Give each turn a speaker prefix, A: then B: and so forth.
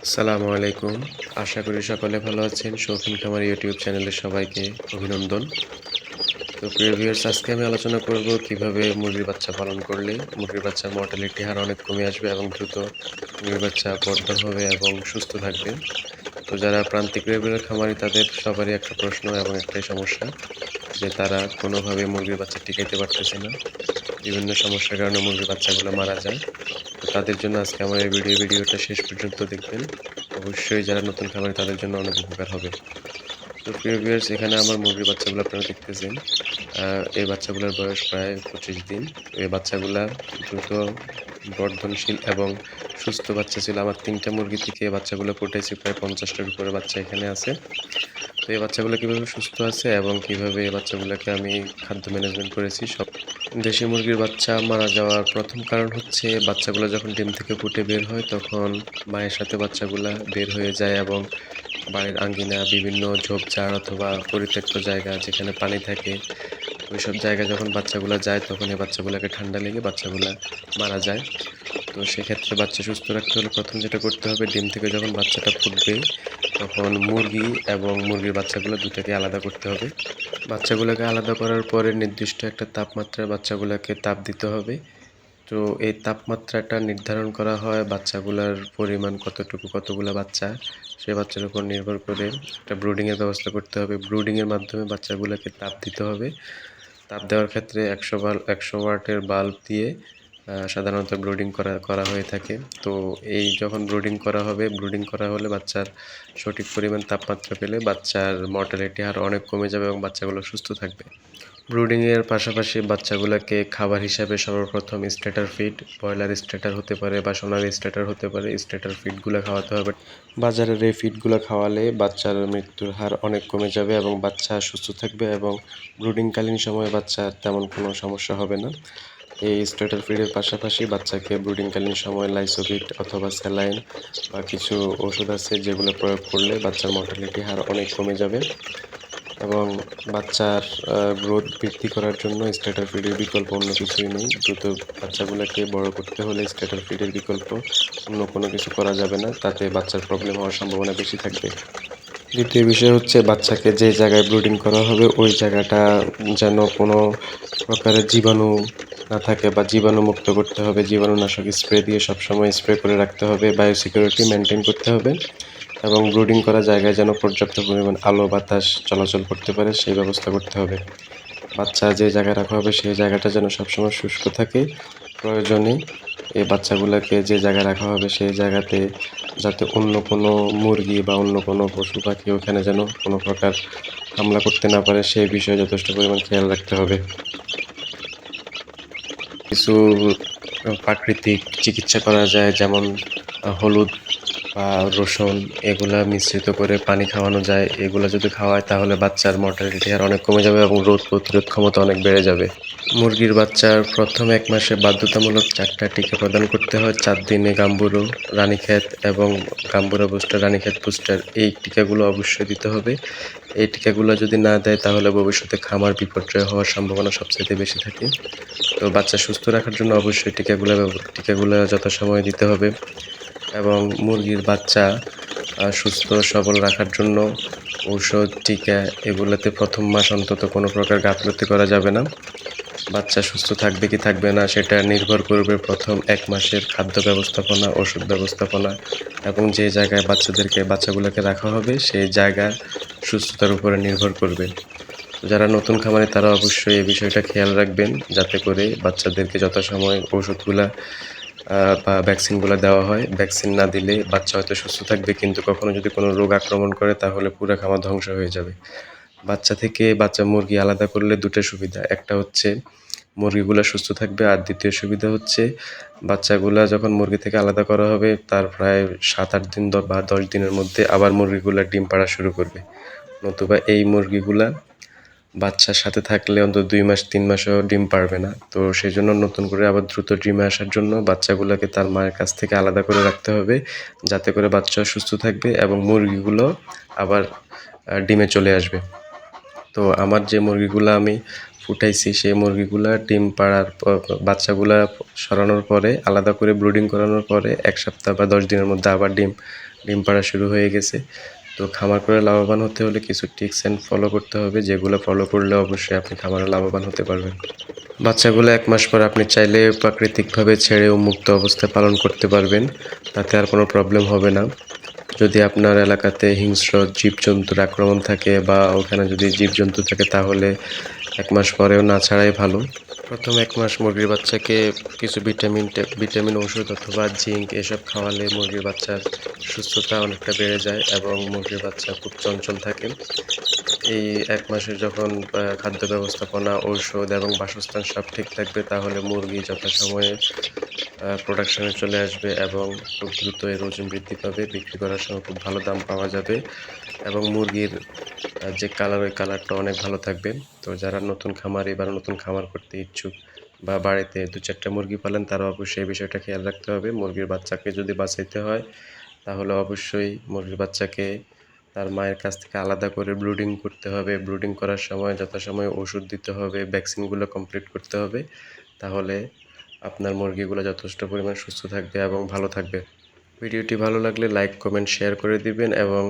A: আসসালামু আলাইকুম। আশা করি সকলে ভালো আছেন। শৌখিন খামার ইউটিউব চ্যানেলে সবাইকে অভিনন্দন। তো প্রিয় ভিউয়ার্স, আজকে আমি আলোচনা করব কিভাবে মুরগির বাচ্চা পালন করলে মুরগির বাচ্চার মর্টালিটি হার অনেক কমে আসবে এবং দ্রুত মুরগির বাচ্চা বর্ধন হবে এবং সুস্থ থাকবে। তো যারা প্রান্তিক লেভেলের খামারি তাদের সবারই একটা প্রশ্ন এবং একটাই সমস্যা যে তারা কোনোভাবে মুরগির বাচ্চা টিকাইতে পারতেছে না। বিভিন্ন সমস্যার কারণে মুরগির বাচ্চাগুলো মারা যায়। তো তাদের জন্য আজকে আমার এই ভিডিওটা শেষ পর্যন্ত দেখবেন। অবশ্যই যারা নতুন খামারি তাদের জন্য অনেক উপকার হবে। তো প্রিয় ভিউয়ার্স, এখানে আমার মুরগির বাচ্চাগুলো আপনারা দেখতেছেন। এই বাচ্চাগুলোর বয়স প্রায় 25 দিন। তো এই বাচ্চাগুলা দ্রুত বর্ধনশীল এবং সুস্থ বাচ্চা ছিল। আমার ৩টা মুরগি থেকে এই বাচ্চাগুলো ফুটাইছি, প্রায় 50টার উপরে বাচ্চা এখানে আছে। তো এই বাচ্চাগুলো কিভাবে সুস্থ আছে এবং কিভাবে এই বাচ্চাগুলোকে আমি খাদ্য ম্যানেজমেন্ট করেছি সব। দেশি মুরগির বাচ্চা মারা যাওয়ার প্রথম কারণ হচ্ছে বাচ্চাগুলো যখন ডিম থেকে ফুটে বের হয় তখন মায়ের সাথে বাচ্চাগুলা বের হয়ে যায় এবং বাড়ির আঙ্গিনা বিভিন্ন ঝোপঝাড় অথবা পরিত্যক্ত জায়গা যেখানে পানি থাকে ওইসব জায়গায় যখন বাচ্চাগুলা যায় তখন এই বাচ্চাগুলোকে ঠান্ডা লেগে বাচ্চাগুলা মারা যায়। তো সেক্ষেত্রে বাচ্চা সুস্থ রাখতে হলে প্রথম যেটা করতে হবে, ডিম থেকে যখন বাচ্চাটা ফুটবে তখন মুরগি এবং মুরগির বাচ্চাগুলো দুটাকে আলাদা করতে হবে। বাচ্চাগুলোকে আলাদা করার পরে নির্দিষ্ট একটা তাপমাত্রায় বাচ্চাগুলোকে তাপ দিতে হবে। তো এই তাপমাত্রাটা নির্ধারণ করা হয় বাচ্চাগুলার পরিমাণ কতটুকু, কতগুলো বাচ্চা, সে বাচ্চার উপর নির্ভর করে একটা ব্রুডিংয়ের ব্যবস্থা করতে হবে। ব্রুডিংয়ের মাধ্যমে বাচ্চাগুলোকে তাপ দিতে হবে। তাপ দেওয়ার ক্ষেত্রে 100 ওয়াটের বাল্ব দিয়ে সাধারণত ব্রুডিং করা হয়ে থাকে। তো এই যখন ব্রুডিং করা হবে, ব্রুডিং করা হলে বাচ্চার সঠিক পরিমাণ তাপমাত্রা পেলে বাচ্চার মর্টালিটি হার অনেক কমে যাবে এবং বাচ্চাগুলো সুস্থ থাকবে। ব্রুডিংয়ের পাশাপাশি বাচ্চাগুলোকে খাবার হিসাবে সর্বপ্রথম স্ট্যাটার ফিড, ব্রয়লার স্ট্যাটার হতে পারে বা সোনালি স্ট্যাটার হতে পারে, স্ট্যাটার ফিডগুলো খাওয়াতে হবে। বাজারের এই ফিডগুলো খাওয়ালে বাচ্চার মৃত্যুর হার অনেক কমে যাবে এবং বাচ্চা সুস্থ থাকবে এবং ব্রুডিংকালীন সময়ে বাচ্চার তেমন কোনো সমস্যা হবে না। এই স্টার্টার ফিডের পাশাপাশি বাচ্চাকে ব্রুডিংকালীন সময় লাইসোভিট অথবা স্যালাইন বা কিছু ওষুধ আছে যেগুলো প্রয়োগ করলে বাচ্চার মর্টালিটি হার অনেক কমে যাবে এবং বাচ্চার গ্রোথ বৃদ্ধি করার জন্য স্টার্টার ফিডের বিকল্প অন্য কিছুই নেই। দ্রুত বাচ্চাগুলোকে বড় করতে হলে স্টার্টার ফিডের বিকল্প অন্য কোনো কিছু করা যাবে না, তাতে বাচ্চার প্রবলেম হওয়ার সম্ভাবনা বেশি থাকবে। দ্বিতীয় বিষয় হচ্ছে বাচ্চাকে যে জায়গায় ব্রুডিং করা হবে ওই জায়গাটা যেন কোনো প্রকারের জীবাণু না থাকে বা জীবাণুমুক্ত করতে হবে। জীবাণুনাশক স্প্রে দিয়ে সবসময় স্প্রে করে রাখতে হবে। বায়োসিকিউরিটি মেনটেন করতে হবে এবং ব্রুডিং করা জায়গায় যেন পর্যাপ্ত পরিমাণ আলো বাতাস চলাচল করতে পারে সেই ব্যবস্থা করতে হবে। বাচ্চা যে জায়গায় রাখা হবে সেই জায়গাটা যেন সবসময় শুষ্ক থাকে। প্রয়োজনে এই বাচ্চাগুলোকে যে জায়গায় রাখা হবে সেই জায়গাতে যাতে অন্য কোনো মুরগি বা অন্য কোনো পশু পাখি ওখানে যেন কোনো প্রকার হামলা করতে না পারে সেই বিষয়ে যথেষ্ট পরিমাণ খেয়াল রাখতে হবে। কিছু প্রাকৃতিক চিকিৎসা করা যায়, যেমন হলুদ বা রসুন এগুলা মিশ্রিত করে পানি খাওয়ানো যায়। এগুলো যদি খাওয়ায় তাহলে বাচ্চার মর্টালিটি হার অনেক কমে যাবে এবং রোগ প্রতিরোধ ক্ষমতা অনেক বেড়ে যাবে। মুরগির বাচ্চার প্রথম 1 মাসে বাধ্যতামূলক 4টা টিকা প্রদান করতে হয়। 4 দিনে গাম্বুরো, রানীক্ষেত এবং গাম্বুরা বুস্টার, রানীক্ষেত বুস্টার, এই টিকাগুলো অবশ্যই দিতে হবে। এই টিকাগুলো যদি না দেয় তাহলে ভবিষ্যতে খামার বিপর্যয় হওয়ার সম্ভাবনা সবচাইতে বেশি থাকে। তো বাচ্চা সুস্থ রাখার জন্য অবশ্যই টিকাগুলো যথাসময়ে দিতে হবে এবং মুরগির বাচ্চা সুস্থ সবল রাখার জন্য ঔষধ, টিকা এগুলোতে প্রথম মাস অন্তত কোনো প্রকার গাফিলতি করা যাবে না। বাচ্চা সুস্থ থাকবে কি থাকবে না সেটা নির্ভর করবে প্রথম 1 মাসের খাদ্য ব্যবস্থাপনা, ওষুধ ব্যবস্থাপনা এবং যে জায়গায় বাচ্চাগুলোকে রাখা হবে সেই জায়গা সুস্থতার উপরে নির্ভর করবে। যারা নতুন খামারি তারা অবশ্যই এই বিষয়টা খেয়াল রাখবেন যাতে করে বাচ্চাদেরকে যথাসময়ে ওষুধগুলা বা ভ্যাকসিনগুলো দেওয়া হয়। ভ্যাকসিন না দিলে বাচ্চা হয়তো সুস্থ থাকবে কিন্তু কখনো যদি কোনো রোগ আক্রমণ করে তাহলে পুরো খামার ধ্বংস হয়ে যাবে। বাচ্চা মুরগি আলাদা করলে 2টা সুবিধা। একটা হচ্ছে মুরগিগুলা সুস্থ থাকবে আর দ্বিতীয় সুবিধা হচ্ছে বাচ্চাগুলা যখন মুরগি থেকে আলাদা করা হবে তার প্রায় 7-8 দিন বা 10 দিনের মধ্যে আবার মুরগিগুলা ডিম পাড়া শুরু করবে। নতুবা এই মুরগিগুলা বাচ্চার সাথে থাকলে অন্তত 2 মাস 3 মাসও ডিম পারবে না। তো সেজন্য নতুন করে আবার দ্রুত ডিমে আসার জন্য বাচ্চাগুলোকে তার মায়ের কাছ থেকে আলাদা করে রাখতে হবে যাতে করে বাচ্চা সুস্থ থাকবে এবং মুরগিগুলো আবার ডিমে চলে আসবে। তো আমার যে মুরগিগুলো আমি ফুটাইছি সেই মুরগিগুলা ডিম পাড়ার বাচ্চাগুলা সরানোর পরে আলাদা করে ব্রুডিং করানোর পরে 1 সপ্তাহ বা 10 দিনের মধ্যে আবার ডিম ডিম পাড়া শুরু হয়ে গেছে। তো খামার করে লাভবান হতে হলে কিছু টিপস অ্যান্ড ফলো করতে হবে, যেগুলো ফলো করলে অবশ্যই আপনি খামারে লাভবান হতে পারবেন। বাচ্চাগুলো ১ মাস পর আপনি চাইলে প্রাকৃতিকভাবে ছেড়েও মুক্ত অবস্থায় পালন করতে পারবেন, তাতে আর কোনো প্রবলেম হবে না। যদি আপনার এলাকাতে হিংস্র জীবজন্তুর আক্রমণ থাকে বা ওখানে যদি জীবজন্তু থাকে, তাহলে ১ মাস পরেও না ছাড়াই ভালো। প্রথম ১ মাস মুরগির বাচ্চাকে কিছু ভিটামিন ওষুধ অথবা জিঙ্ক এসব খাওয়ালে মুরগির বাচ্চার সুস্থতা অনেকটা বেড়ে যায় এবং মুরগির বাচ্চা খুব চঞ্চল থাকে। এই ১ মাসের যখন খাদ্য ব্যবস্থাপনা, ঔষধ এবং বাসস্থান সব ঠিক থাকবে, তাহলে মুরগি যথাসময়ে প্রোডাকশনে চলে আসবে এবং খুব দ্রুত এর ওজন বৃদ্ধি পাবে। বিক্রি করার সময় খুব ভালো দাম পাওয়া যাবে এবং মুরগির যে কালার, ওই কালারটা অনেক ভালো থাকবে। তো যারা নতুন খামারি বা নতুন খামার করতে ইচ্ছুক বা বাড়িতে ২-৪ টা মুরগি পালেন, তারা অবশ্যই এই বিষয়টা খেয়াল রাখতে হবে। মুরগির বাচ্চাকে যদি বাঁচাইতে হয়, তাহলে অবশ্যই মুরগির বাচ্চাকে তার মায়ের কাছ থেকে আলাদা করে ব্রুডিং করতে হবে। ব্রুডিং করার সময় যথাসময়ে ওষুধ দিতে হবে, ভ্যাকসিনগুলো কমপ্লিট করতে হবে। তাহলে আপনার মুরগিগুলো যথেষ্ট পরিমাণ সুস্থ থাকবে এবং ভালো থাকবে। ভিডিওটি ভালো লাগলে লাইক, কমেন্ট, শেয়ার করে দিবেন এবং